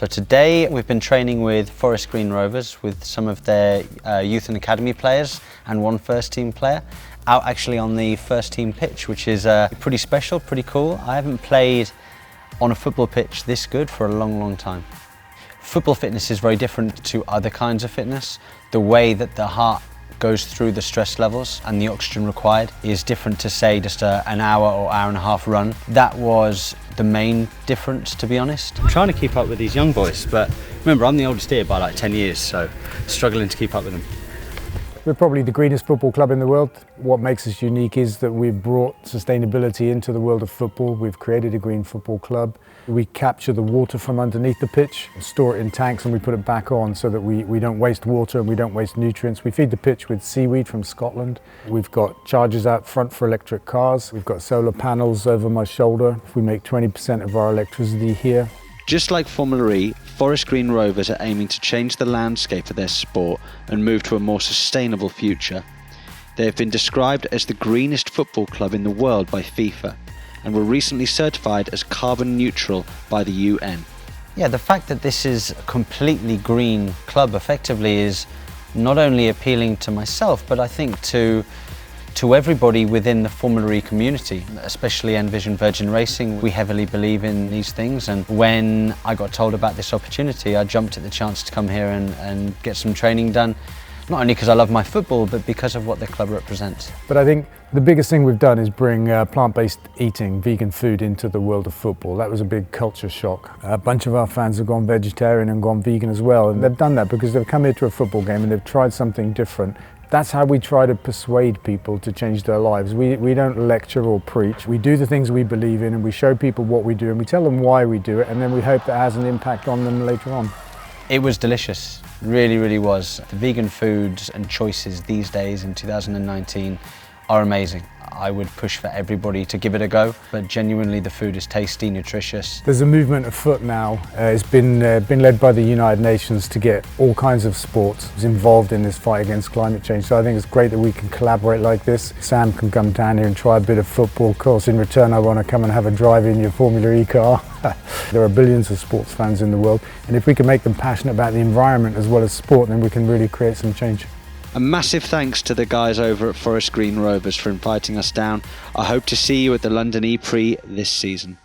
So today we've been training with Forest Green Rovers with some of their youth and academy players and one first team player out actually on the first team pitch, which is pretty special, pretty cool. I haven't played on a football pitch this good for a long time. Football fitness is very different to other kinds of fitness. The way that the heart goes through the stress levels and the oxygen required is different to say just an hour or hour and a half run. That was the main difference, to be honest. I'm trying to keep up with these young boys, but remember I'm the oldest here by like 10 years, so struggling to keep up with them. We're probably the greenest football club in the world. What makes us unique is that we've brought sustainability into the world of football. We've created a green football club. We capture the water from underneath the pitch, store it in tanks, and we put it back on so that we don't waste water and we don't waste nutrients. We feed the pitch with seaweed from Scotland. We've got chargers out front for electric cars. We've got solar panels over my shoulder. We make 20% of our electricity here. Just like Formula E, Forest Green Rovers are aiming to change the landscape of their sport and move to a more sustainable future. They have been described as the greenest football club in the world by FIFA and were recently certified as carbon neutral by the UN. Yeah, the fact that this is a completely green club effectively is not only appealing to myself, but I think to everybody within the Formula E community, especially Envision Virgin Racing. We heavily believe in these things, and when I got told about this opportunity, I jumped at the chance to come here and get some training done, not only because I love my football, but because of what the club represents. But I think the biggest thing we've done is bring plant-based eating, vegan food into the world of football. That was a big culture shock. A bunch of our fans have gone vegetarian and gone vegan as well, and they've done that because they've come here to a football game and they've tried something different. That's how we try to persuade people to change their lives. We don't lecture or preach. We do the things we believe in and we show people what we do and we tell them why we do it, and then we hope that has an impact on them later on. It was delicious, really was. The vegan foods and choices these days in 2019 are amazing. I would push for everybody to give it a go, but genuinely the food is tasty, nutritious. There's a movement afoot now. It's been led by the United Nations to get all kinds of sports involved in this fight against climate change. So I think it's great that we can collaborate like this. Sam can come down here and try a bit of football. Of course, in return, I want to come and have a drive in your Formula E car. There are billions of sports fans in the world, and if we can make them passionate about the environment as well as sport, then we can really create some change. A massive thanks to the guys over at Forest Green Rovers for inviting us down. I hope to see you at the London E-Prix this season.